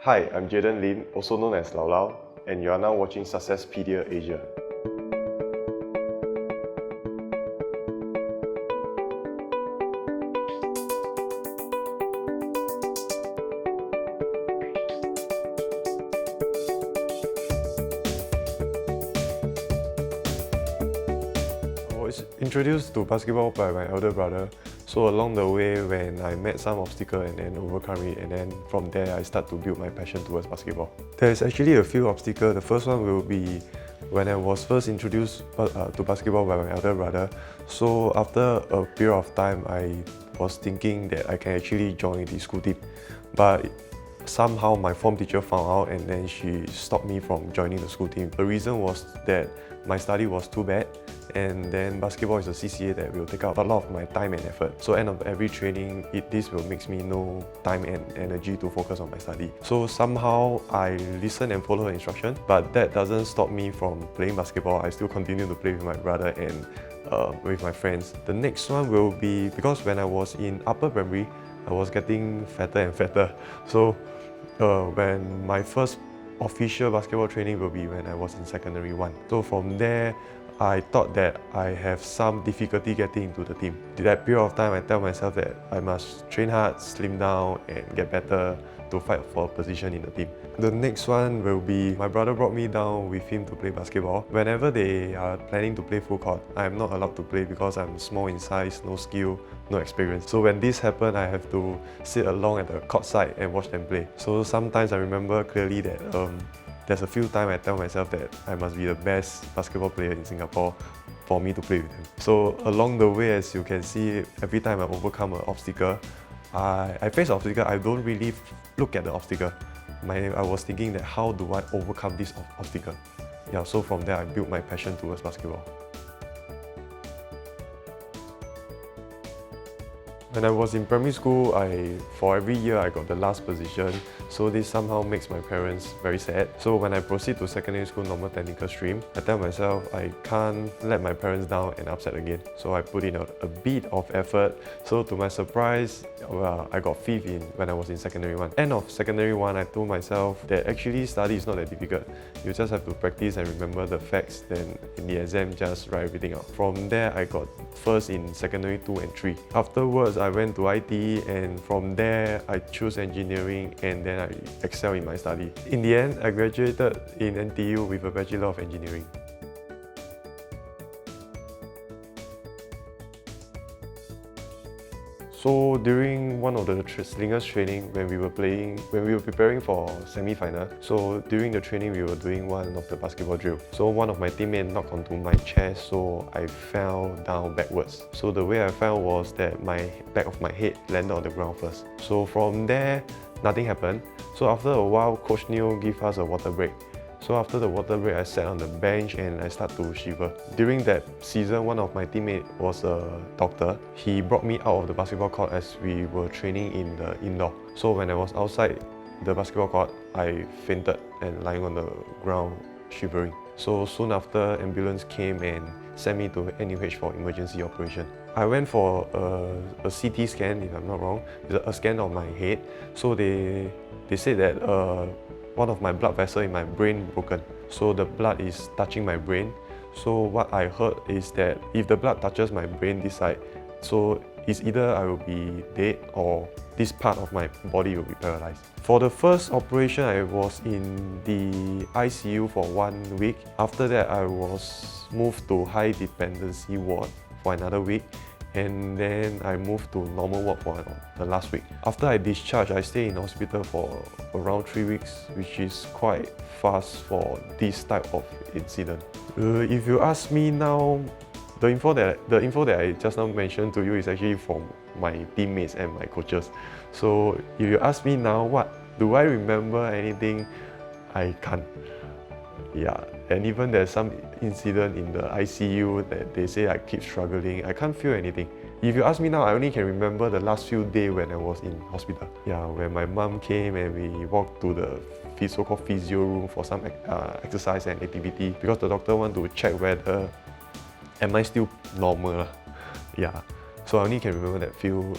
Hi, I'm Jayden Lim, also known as LaoLao, and you are now watching Successpedia Asia. I was introduced to basketball by my elder brother. So along the way, when I met some obstacle and then overcome it, and then from there I start to build my passion towards basketball. There's actually a few obstacles. The first one will be when I was first introduced to basketball by my elder brother. So after a period of time, I was thinking that I can actually join the school team. But somehow my form teacher found out and then she stopped me from joining the school team. The reason was that my study was too bad, and then basketball is a CCA that will take up a lot of my time and effort. So end of every training, this will make me no time and energy to focus on my study. So somehow I listen and follow her instruction, but that doesn't stop me from playing basketball. I still continue to play with my brother and with my friends. The next one will be because when I was in upper primary, I was getting fatter and fatter. So when my first official basketball training will be when I was in secondary 1. So from there, I thought that I have some difficulty getting into the team. In that period of time, I tell myself that I must train hard, slim down and get better to fight for a position in the team. The next one will be my brother brought me down with him to play basketball. Whenever they are planning to play full court, I am not allowed to play because I'm small in size, no skill, no experience. So when this happened, I have to sit along at the court side and watch them play. So sometimes I remember clearly that there's a few times I tell myself that I must be the best basketball player in Singapore for me to play with him. So along the way, as you can see, every time I overcome an obstacle, I face an obstacle, I don't really look at the obstacle. I was thinking that how do I overcome this obstacle? Yeah, so from there I built my passion towards basketball. When I was in primary school, for every year I got the last position, so this somehow makes my parents very sad. So when I proceed to secondary school normal technical stream, I tell myself I can't let my parents down and upset again. So I put in a bit of effort. So to my surprise, I got 5th when I was in secondary 1. End of secondary 1, I told myself that actually study is not that difficult. You just have to practice and remember the facts, then in the exam just write everything out. From there, I got first in secondary 2 and 3. Afterwards, I went to ITE, and from there I chose engineering and then I excel in my study. In the end, I graduated in NTU with a Bachelor of Engineering. So during one of the Slingers training, when we were preparing for semi-final, so during the training we were doing one of the basketball drill. So one of my teammates knocked onto my chest, so I fell down backwards. So the way I fell was that my back of my head landed on the ground first. So from there, nothing happened. So after a while, Coach Neil gave us a water break. So after the water break, I sat on the bench and I started to shiver. During that season, one of my teammates was a doctor. He brought me out of the basketball court as we were training in the indoor. So when I was outside the basketball court, I fainted and lying on the ground shivering. So soon after, ambulance came and sent me to NUH for emergency operation. I went for a CT scan, if I'm not wrong. It's a scan of my head. So they said that one of my blood vessels in my brain broken. So the blood is touching my brain. So what I heard is that if the blood touches my brain this side, so it's either I will be dead or this part of my body will be paralyzed. For the first operation, I was in the ICU for 1 week. After that, I was moved to high dependency ward for another week. And then I moved to normal ward for the last week. After I discharged, I stayed in hospital for around 3 weeks, which is quite fast for this type of incident. If you ask me now, the info that I just now mentioned to you is actually from my teammates and my coaches. So if you ask me now, what do I remember anything? I can't. Yeah, and even there's some incident in the ICU that they say I keep struggling. I can't feel anything. If you ask me now, I only can remember the last few days when I was in hospital. Yeah, when my mom came and we walked to the so-called physio room for some exercise and activity because the doctor want to check whether am I still normal. Yeah, so I only can remember that few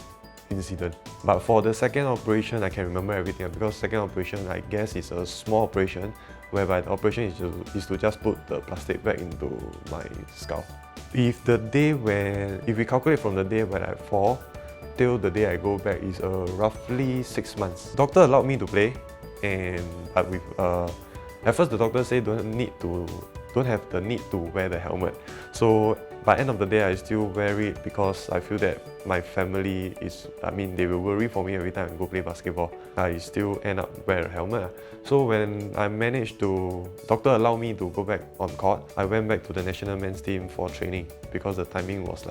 incident. But for the second operation, I can remember everything because second operation, I guess, is a small operation whereby the operation is to just put the plastic back into my skull. If we calculate from the day when I fall till the day I go back is roughly 6 months. Doctor allowed me to play, but at first the doctor said don't have the need to wear the helmet. So by end of the day, I still wear it because I feel that my family they will worry for me every time I go play basketball. I still end up wear a helmet. So when doctor allowed me to go back on court, I went back to the national men's team for training because the timing was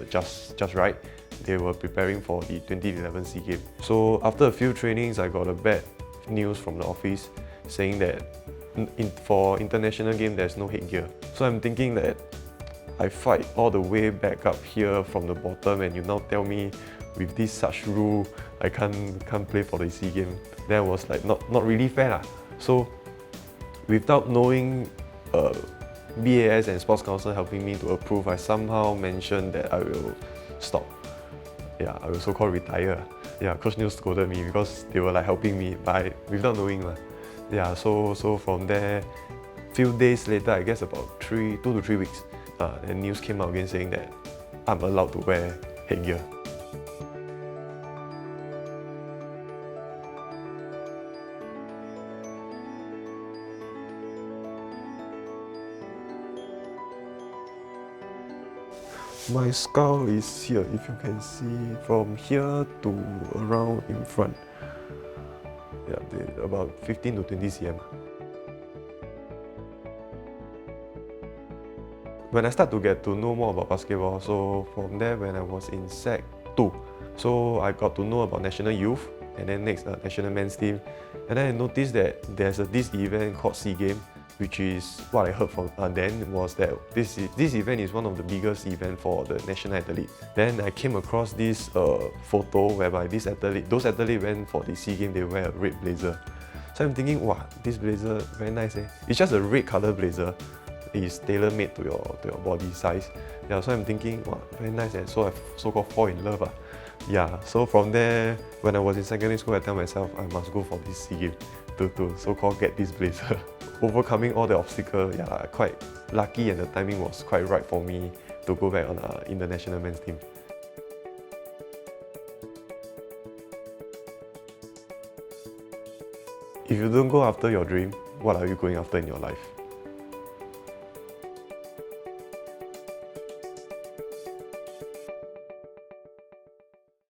just right. They were preparing for the 2011 SEA Games. So after a few trainings, I got a bad news from the office saying that for international game there's no headgear. So I'm thinking that I fight all the way back up here from the bottom, and you now tell me with this such rule I can't play for the SEA Games. That was not really fair. So without knowing BAS and Sports Council helping me to approve, I somehow mentioned that I will stop. Yeah, I will so-called retire. Yeah, Coach Neil scolded me because they were helping me, but without knowing. Yeah, so from there, few days later, I guess about 2 to 3 weeks, the news came out again saying that I'm allowed to wear headgear. My skull is here, if you can see, from here to around in front. Yeah, about 15 to 20 cm. When I start to get to know more about basketball, so from there when I was in Sec 2, so I got to know about National Youth, and then next National Men's Team, and then I noticed that there's this event called SEA Games, which is what I heard from then was that this event is one of the biggest events for the national athlete. Then I came across this photo whereby those athletes went for the SEA Games, they wear a red blazer. So I'm thinking, wow, this blazer very nice. It's just a red color blazer. It's tailor-made to your body size. Yeah, so I'm thinking, wow, very nice, and so I so-called fall in love. Yeah, so from there, when I was in secondary school, I tell myself I must go for this SEA Games to so-called get this blazer. Overcoming all the obstacles, yeah, quite lucky, and the timing was quite right for me to go back in the national men's team. If you don't go after your dream, what are you going after in your life?